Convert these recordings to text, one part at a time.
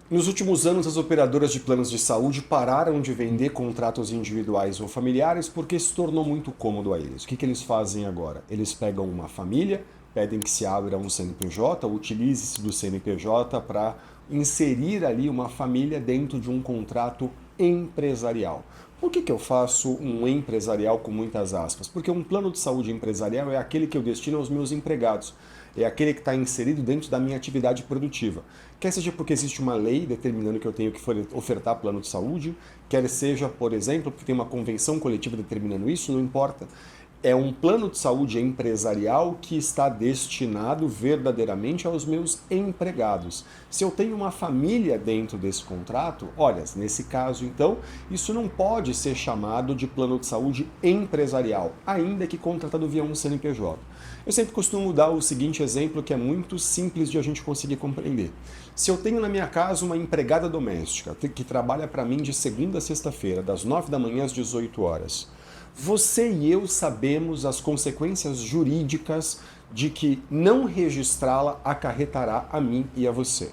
Nos últimos anos, as operadoras de planos de saúde pararam de vender contratos individuais ou familiares porque se tornou muito cômodo a eles. O que eles fazem agora? Eles pegam uma família, pedem que se abra um CNPJ, utilize-se do CNPJ para inserir ali uma família dentro de um contrato empresarial. Por que eu faço um empresarial com muitas aspas? Porque um plano de saúde empresarial é aquele que eu destino aos meus empregados. É aquele que está inserido dentro da minha atividade produtiva. Quer seja porque existe uma lei determinando que eu tenho que ofertar plano de saúde, quer seja, por exemplo, porque tem uma convenção coletiva determinando isso, não importa. É um plano de saúde empresarial que está destinado verdadeiramente aos meus empregados. Se eu tenho uma família dentro desse contrato, olha, nesse caso então, isso não pode ser chamado de plano de saúde empresarial, ainda que contratado via um CNPJ. Eu sempre costumo dar o seguinte exemplo que é muito simples de a gente conseguir compreender. Se eu tenho na minha casa uma empregada doméstica que trabalha para mim de segunda a sexta-feira, das 9 da manhã às 18 horas, você e eu sabemos as consequências jurídicas de que não registrá-la acarretará a mim e a você.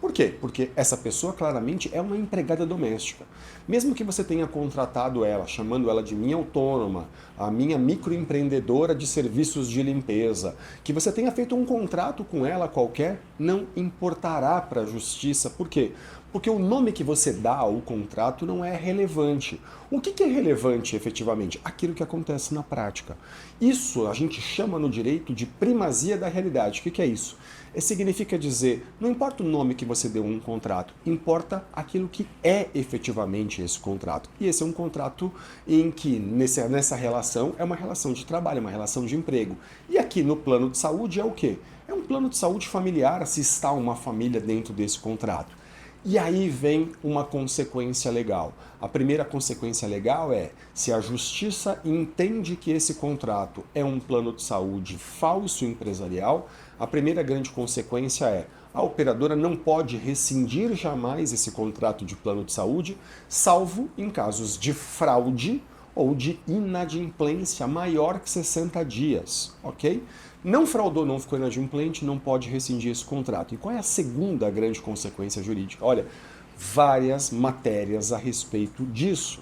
Por quê? Porque essa pessoa claramente é uma empregada doméstica. Mesmo que você tenha contratado ela, chamando ela de minha autônoma, a minha microempreendedora de serviços de limpeza, que você tenha feito um contrato com ela qualquer, não importará para a justiça. Por quê? Porque o nome que você dá ao contrato não é relevante. O que é relevante efetivamente? Aquilo que acontece na prática. Isso a gente chama no direito de primazia da realidade. O que é isso? Significa dizer, não importa o nome que você deu a um contrato, importa aquilo que é efetivamente esse contrato. E esse é um contrato em que, nessa relação, é uma relação de trabalho, é uma relação de emprego. E aqui no plano de saúde é o quê? É um plano de saúde familiar, se está uma família dentro desse contrato. E aí vem uma consequência legal. A primeira consequência legal é se a justiça entende que esse contrato é um plano de saúde falso empresarial, a primeira grande consequência é a operadora não pode rescindir jamais esse contrato de plano de saúde, salvo em casos de fraude ou de inadimplência maior que 60 dias, ok? Não fraudou, não ficou inadimplente, não pode rescindir esse contrato. E qual é a segunda grande consequência jurídica? Olha, várias matérias a respeito disso.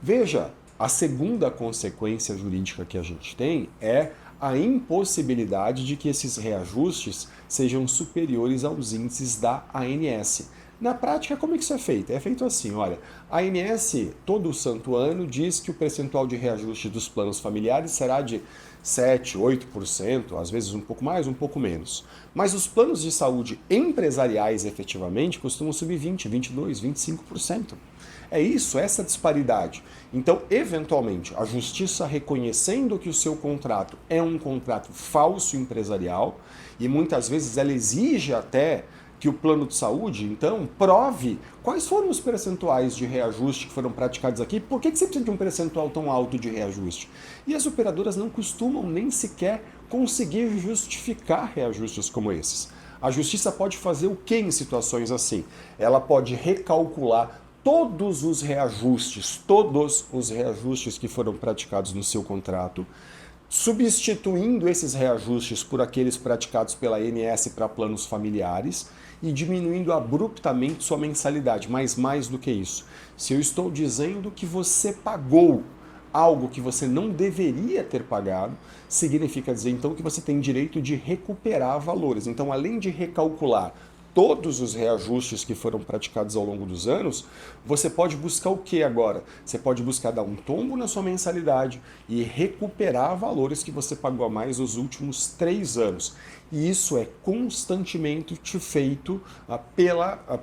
Veja, a segunda consequência jurídica que a gente tem é a impossibilidade de que esses reajustes sejam superiores aos índices da ANS. Na prática, como é que isso é feito? É feito assim, olha, a ANS todo santo ano diz que o percentual de reajuste dos planos familiares será de 7, 8%, às vezes um pouco mais, um pouco menos. Mas os planos de saúde empresariais, efetivamente, costumam subir 20, 22, 25%. É isso, essa disparidade. Então, eventualmente, a justiça reconhecendo que o seu contrato é um contrato falso empresarial, e muitas vezes ela exige até que o plano de saúde, então, prove quais foram os percentuais de reajuste que foram praticados aqui, por que você precisa de um percentual tão alto de reajuste? E as operadoras não costumam nem sequer conseguir justificar reajustes como esses. A justiça pode fazer o que em situações assim? Ela pode recalcular todos os reajustes que foram praticados no seu contrato, substituindo esses reajustes por aqueles praticados pela ANS para planos familiares e diminuindo abruptamente sua mensalidade. Mas mais do que isso, se eu estou dizendo que você pagou algo que você não deveria ter pagado, significa dizer então que você tem direito de recuperar valores. Então, além de recalcular todos os reajustes que foram praticados ao longo dos anos, você pode buscar o que agora? Você pode buscar dar um tombo na sua mensalidade e recuperar valores que você pagou a mais nos últimos 3 anos. E isso é constantemente feito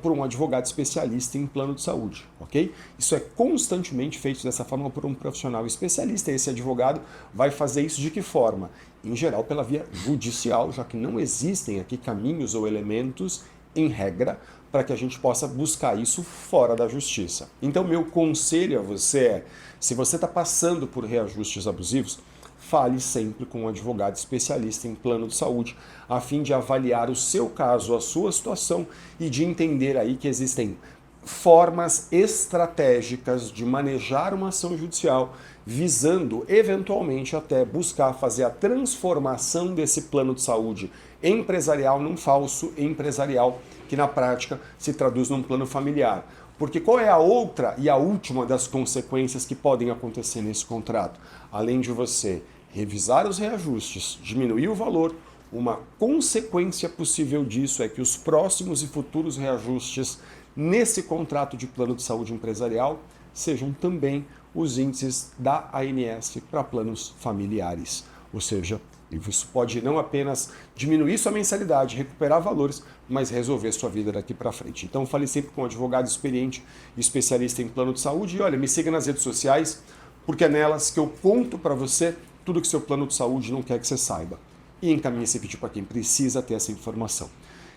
por um advogado especialista em plano de saúde, ok? Isso é constantemente feito dessa forma por um profissional especialista. E esse advogado vai fazer isso de que forma? Em geral, pela via judicial, já que não existem aqui caminhos ou elementos em regra, para que a gente possa buscar isso fora da justiça. Então, meu conselho a você é, se você está passando por reajustes abusivos, fale sempre com um advogado especialista em plano de saúde, a fim de avaliar o seu caso, a sua situação e de entender aí que existem formas estratégicas de manejar uma ação judicial, visando eventualmente até buscar fazer a transformação desse plano de saúde empresarial, não falso empresarial, que na prática se traduz num plano familiar. Porque qual é a outra e a última das consequências que podem acontecer nesse contrato? Além de você revisar os reajustes, diminuir o valor, uma consequência possível disso é que os próximos e futuros reajustes nesse contrato de plano de saúde empresarial sejam também os índices da ANS para planos familiares. Ou seja, isso pode não apenas diminuir sua mensalidade, recuperar valores, mas resolver sua vida daqui para frente. Então fale sempre com um advogado experiente, especialista em plano de saúde. E olha, me siga nas redes sociais, porque é nelas que eu conto para você tudo que seu plano de saúde não quer que você saiba. E encaminhe esse vídeo para quem precisa ter essa informação.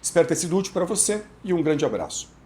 Espero ter sido útil para você e um grande abraço.